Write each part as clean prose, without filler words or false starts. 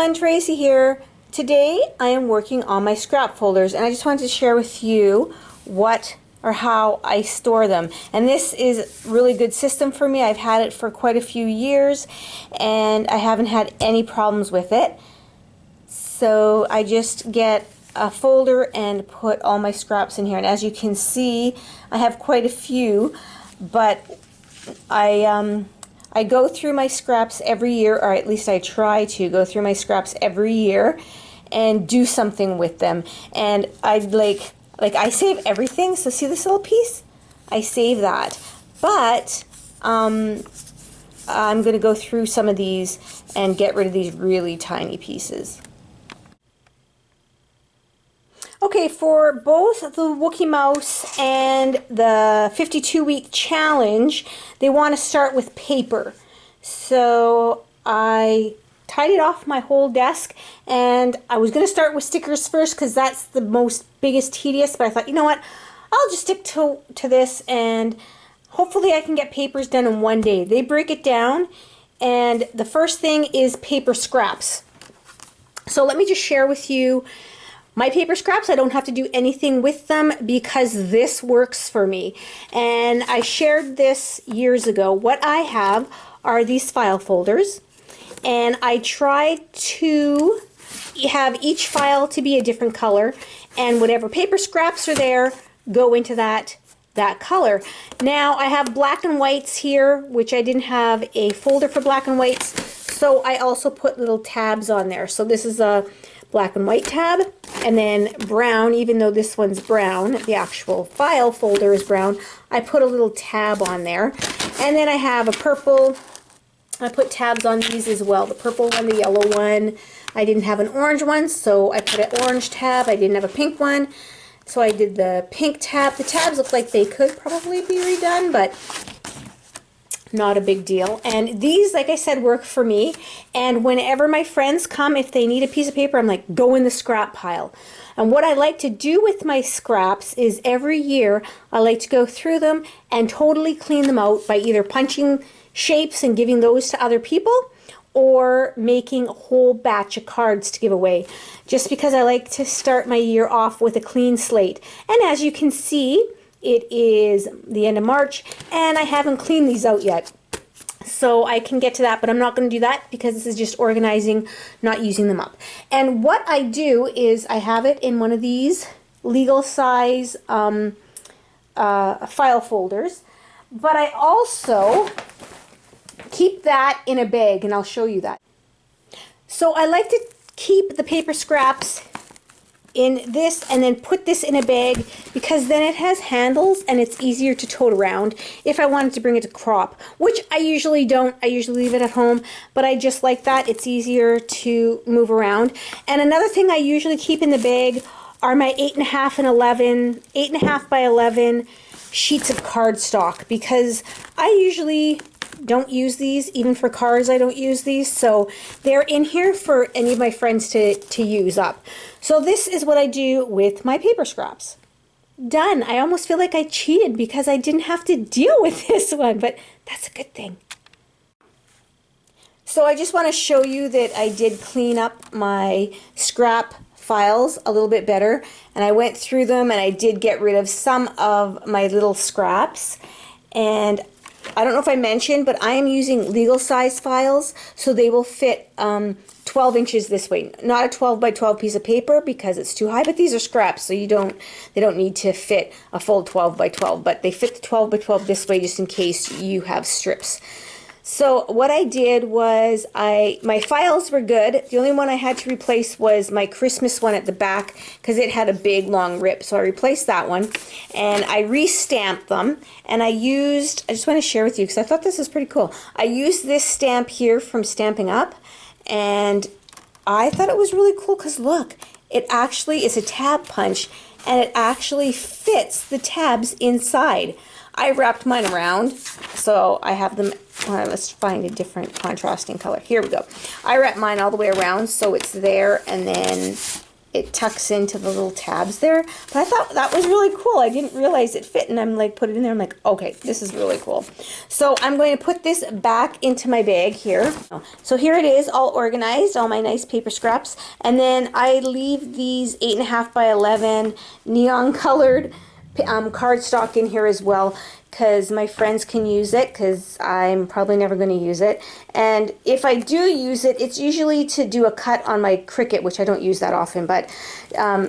everyone, Tracy here. Today I am working on my scrap folders and I just wanted to share with you what or how I store them. And this is a really good system for me. I've had it for quite a few years and I haven't had any problems with it. So I just get a folder and put all my scraps in here. And as you can see, I have quite a few, but I go through my scraps every year, or at least I try to go through my scraps every year and do something with them. And I like I save everything. So see this little piece? I save that. But I'm going to go through some of these and get rid of these really tiny pieces. Okay, for both the Wookie Mouse and the 52-week challenge, they want to start with paper. So I tidied off my whole desk, and I was going to start with stickers first because that's the biggest tedious, but I thought, you know what, I'll just stick to this, and hopefully I can get papers done in one day. They break it down, and the first thing is paper scraps. So let me just share with you my paper scraps. I don't have to do anything with them because this works for me. And I shared this years ago. What I have are these file folders. And I try to have each file to be a different color. And whatever paper scraps are there go into that color. Now I have black and whites here, which I didn't have a folder for black and whites. So I also put little tabs on there. So this is a black and white tab, and then brown, even though this one's brown, the actual file folder is brown, I put a little tab on there. And then I have a purple, I put tabs on these as well, the purple one, the yellow one. I didn't have an orange one, so I put an orange tab. I didn't have a pink one, so I did the pink tab. The tabs look like they could probably be redone, but not a big deal. And these, like I said, work for me. And whenever my friends come, if they need a piece of paper, I'm like, go in the scrap pile. And what I like to do with my scraps is every year I like to go through them and totally clean them out by either punching shapes and giving those to other people or making a whole batch of cards to give away, just because I like to start my year off with a clean slate. And as you can see, it is the end of March, and I haven't cleaned these out yet. So I can get to that, but I'm not going to do that because this is just organizing, not using them up. And what I do is I have it in one of these legal size file folders, but I also keep that in a bag, and I'll show you that. So I like to keep the paper scraps in this and then put this in a bag because then it has handles and it's easier to tote around if I wanted to bring it to crop, which I usually don't. I usually leave it at home, but I just like that. It's easier to move around. And another thing I usually keep in the bag are my 8.5 and 11, 8.5 by 11 sheets of cardstock, because I usually don't use these. Even for cards I don't use these, so they're in here for any of my friends to use up. So this is what I do with my paper scraps. Done. I almost feel like I cheated because I didn't have to deal with this one, but that's a good thing. So I just want to show you that I did clean up my scrap files a little bit better, and I went through them and I did get rid of some of my little scraps. And I don't know if I mentioned, but I am using legal size files, so they will fit 12 inches this way. Not a 12 by 12 piece of paper because it's too high, but these are scraps, so they don't need to fit a full 12 by 12, but they fit the 12 by 12 this way just in case you have strips. So what I did was my files were good. The only one I had to replace was my Christmas one at the back because it had a big long rip. So I replaced that one and I re-stamped them, and I just want to share with you because I thought this was pretty cool. I used this stamp here from Stamping Up, and I thought it was really cool because look, it actually is a tab punch and it actually fits the tabs inside. I wrapped mine around, so I have them. Let's find a different contrasting color. Here we go. I wrapped mine all the way around so it's there, and then it tucks into the little tabs there. But I thought that was really cool. I didn't realize it fit, and I'm like, put it in there. I'm like, okay, this is really cool. So I'm going to put this back into my bag here. So here it is, all organized, all my nice paper scraps. And then I leave these 8.5 by 11 neon colored cardstock in here as well, because my friends can use it, because I'm probably never going to use it. And if I do use it, it's usually to do a cut on my Cricut, which I don't use that often, but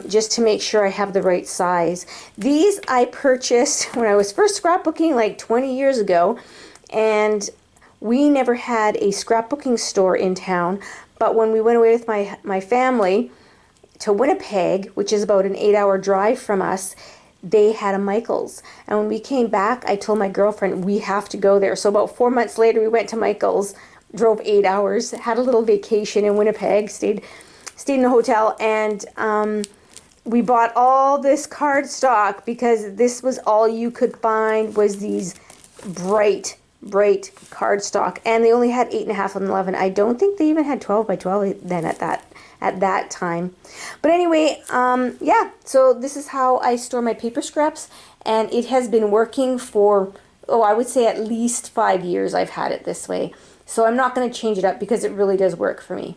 just to make sure I have the right size. These I purchased when I was first scrapbooking like 20 years ago, and we never had a scrapbooking store in town, but when we went away with my family to Winnipeg, which is about an 8-hour drive from us, they had a Michael's. And when we came back, I told my girlfriend, we have to go there. So about 4 months later, we went to Michael's, drove 8 hours, had a little vacation in Winnipeg, stayed in a hotel, and we bought all this cardstock because this was all you could find, was these bright cardstock. And they only had 8.5 and 11. I don't think they even had 12 by 12 then at that time. But anyway, yeah, so this is how I store my paper scraps, and it has been working for, I would say at least 5 years I've had it this way. So I'm not going to change it up because it really does work for me.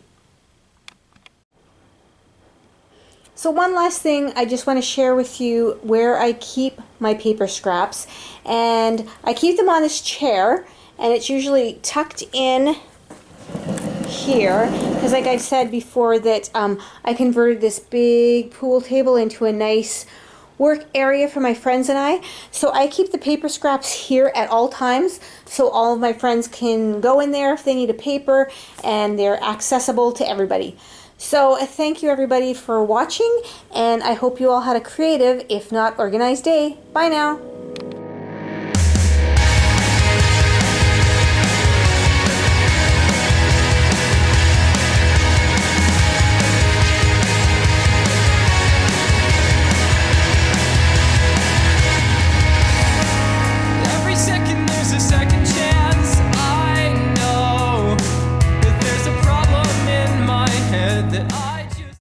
So one last thing, I just want to share with you where I keep my paper scraps. And I keep them on this chair, and it's usually tucked in here, because like I said before, that I converted this big pool table into a nice work area for my friends and I. So I keep the paper scraps here at all times, so all of my friends can go in there if they need a paper, and they're accessible to everybody. So thank you everybody for watching, and I hope you all had a creative, if not organized, day. Bye now.